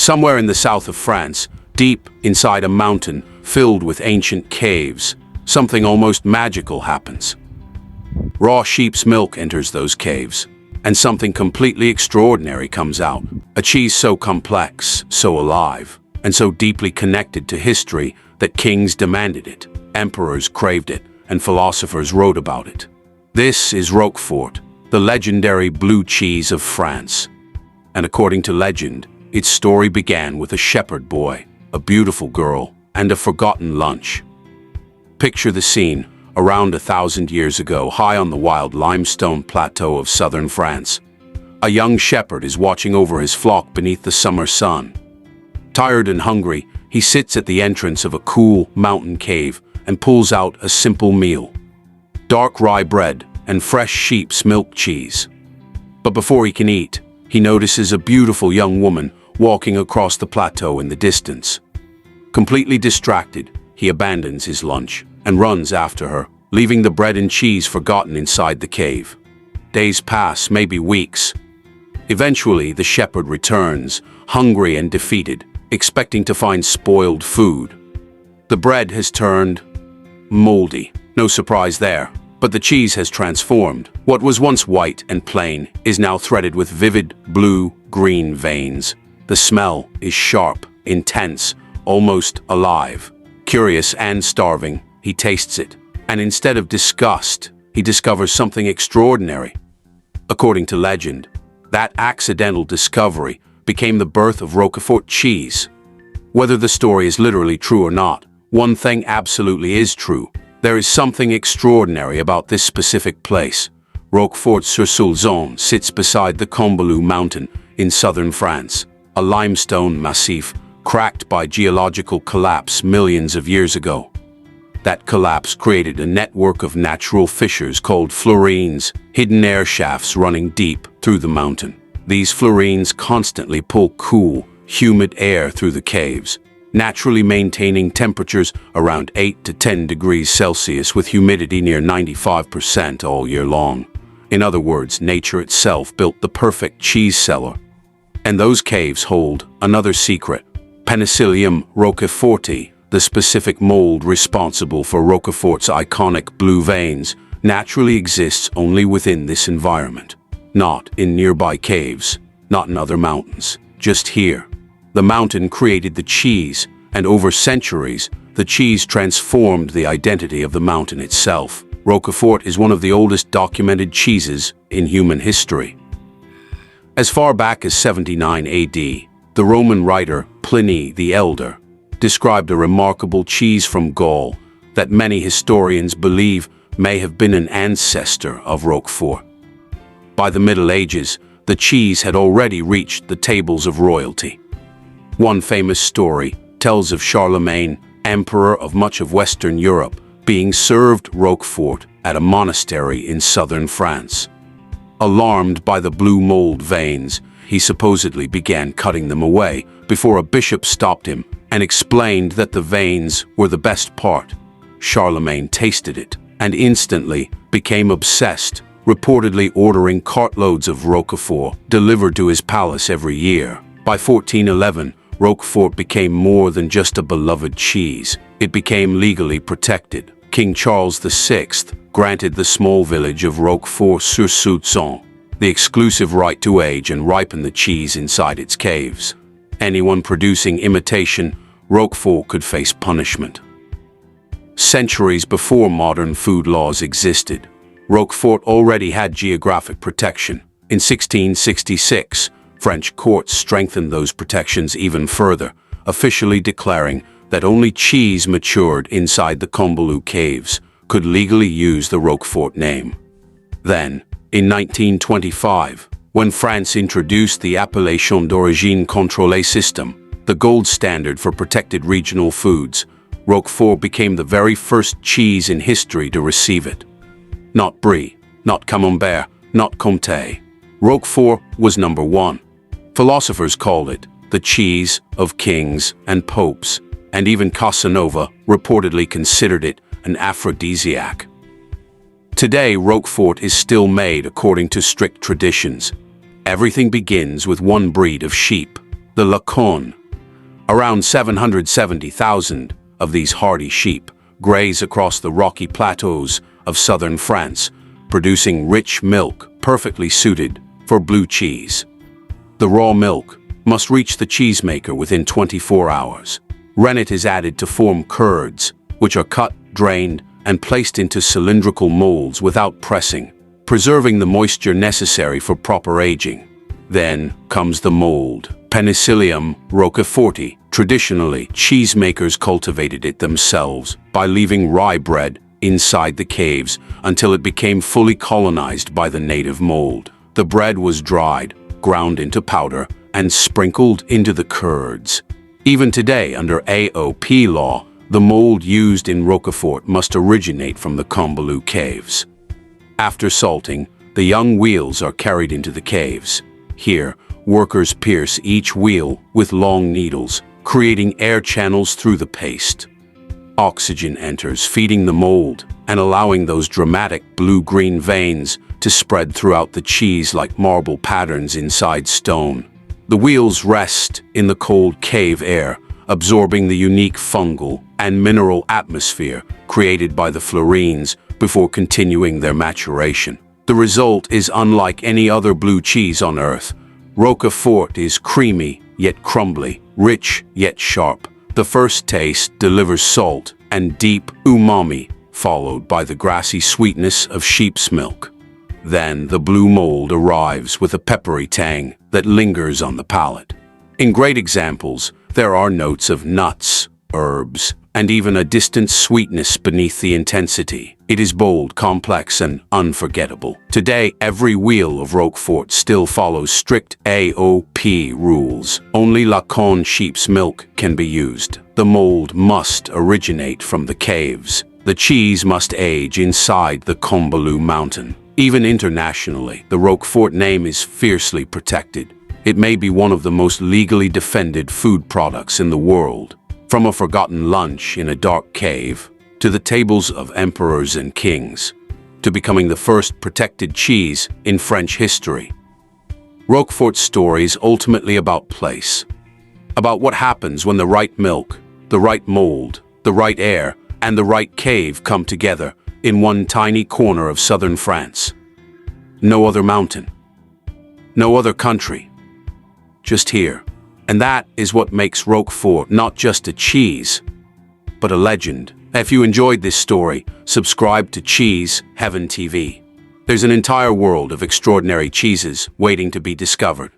Somewhere in the south of France, deep inside a mountain filled with ancient caves, something almost magical happens. Raw sheep's milk enters those caves, and something completely extraordinary comes out. A cheese so complex, so alive, and so deeply connected to history that kings demanded it, emperors craved it, and philosophers wrote about it. This is Roquefort, the legendary blue cheese of France. And according to legend, its story began with a shepherd boy, a beautiful girl, and a forgotten lunch. Picture the scene, around 1,000 years ago, high on the wild limestone plateau of southern France. A young shepherd is watching over his flock beneath the summer sun. Tired and hungry, he sits at the entrance of a cool mountain cave and pulls out a simple meal: dark rye bread and fresh sheep's milk cheese. But before he can eat, he notices a beautiful young woman walking across the plateau in the distance. Completely distracted, he abandons his lunch and runs after her, leaving the bread and cheese forgotten inside the cave. Days pass, maybe weeks. Eventually, the shepherd returns, hungry and defeated, expecting to find spoiled food. The bread has turned moldy. No surprise there. But the cheese has transformed. What was once white and plain is now threaded with vivid blue-green veins. The smell is sharp, intense, almost alive. Curious and starving, he tastes it, and instead of disgust, he discovers something extraordinary. According to legend, that accidental discovery became the birth of Roquefort cheese. Whether the story is literally true or not, one thing absolutely is true. There is something extraordinary about this specific place. Roquefort-sur-Soulzon sits beside the Combalou mountain in southern France, a limestone massif cracked by geological collapse millions of years ago. That collapse created a network of natural fissures called florines, hidden air shafts running deep through the mountain. These florines constantly pull cool, humid air through the caves, naturally maintaining temperatures around 8 to 10 degrees Celsius with humidity near 95% all year long. In other words, nature itself built the perfect cheese cellar. And those caves hold another secret: Penicillium roqueforti, the specific mold responsible for Roquefort's iconic blue veins, naturally exists only within this environment. Not in nearby caves, not in other mountains, just here. The mountain created the cheese, and over centuries, the cheese transformed the identity of the mountain itself. Roquefort is one of the oldest documented cheeses in human history. As far back as 79 AD, the Roman writer Pliny the Elder described a remarkable cheese from Gaul that many historians believe may have been an ancestor of Roquefort. By the Middle Ages, the cheese had already reached the tables of royalty. One famous story tells of Charlemagne, emperor of much of Western Europe, being served Roquefort at a monastery in southern France. Alarmed by the blue mold veins, he supposedly began cutting them away before a bishop stopped him and explained that the veins were the best part. Charlemagne tasted it and instantly became obsessed, reportedly ordering cartloads of Roquefort delivered to his palace every year. By 1411, Roquefort became more than just a beloved cheese. It became legally protected. King Charles VI granted the small village of Roquefort-sur-Soulzon the exclusive right to age and ripen the cheese inside its caves. Anyone producing imitation Roquefort could face punishment. Centuries before modern food laws existed, Roquefort already had geographic protection. In 1666, French courts strengthened those protections even further, officially declaring that only cheese matured inside the Combalou caves could legally use the Roquefort name. Then, in 1925, when France introduced the Appellation d'origine contrôlée system, the gold standard for protected regional foods, Roquefort became the very first cheese in history to receive it. Not Brie, not Camembert, not Comté. Roquefort was number one. Philosophers called it the cheese of kings and popes, and even Casanova reportedly considered it an aphrodisiac. Today, Roquefort is still made according to strict traditions. Everything begins with one breed of sheep, the Lacan. Around 770,000 of these hardy sheep graze across the rocky plateaus of southern France, producing rich milk perfectly suited for blue cheese. The raw milk must reach the cheesemaker within 24 hours. Rennet is added to form curds, which are cut, drained, and placed into cylindrical molds without pressing, preserving the moisture necessary for proper aging. Then comes the mold, Penicillium roqueforti. Traditionally, cheesemakers cultivated it themselves by leaving rye bread inside the caves until it became fully colonized by the native mold. The bread was dried, ground into powder, and sprinkled into the curds. Even today, under AOP law, the mold used in Roquefort must originate from the Combalou caves. After salting, the young wheels are carried into the caves. Here, workers pierce each wheel with long needles, creating air channels through the paste. Oxygen enters, feeding the mold and allowing those dramatic blue-green veins to spread throughout the cheese like marble patterns inside stone. The wheels rest in the cold cave air, absorbing the unique fungal and mineral atmosphere created by the florines before continuing their maturation. The result is unlike any other blue cheese on earth. Roquefort is creamy yet crumbly, rich yet sharp. The first taste delivers salt and deep umami, followed by the grassy sweetness of sheep's milk. Then the blue mold arrives with a peppery tang that lingers on the palate. In great examples, there are notes of nuts, herbs, and even a distant sweetness beneath the intensity. It is bold, complex, and unforgettable. Today, every wheel of Roquefort still follows strict AOP rules. Only Lacan sheep's milk can be used. The mold must originate from the caves. The cheese must age inside the Combalou mountain. Even internationally, the Roquefort name is fiercely protected. It may be one of the most legally defended food products in the world. From a forgotten lunch in a dark cave, to the tables of emperors and kings, to becoming the first protected cheese in French history. Roquefort's story is ultimately about place, about what happens when the right milk, the right mold, the right air, and the right cave come together in one tiny corner of southern France. No other mountain, no other country, just here. And that is what makes Roquefort not just a cheese, but a legend. If you enjoyed this story, subscribe to CheeseHeavenTV. There's an entire world of extraordinary cheeses waiting to be discovered.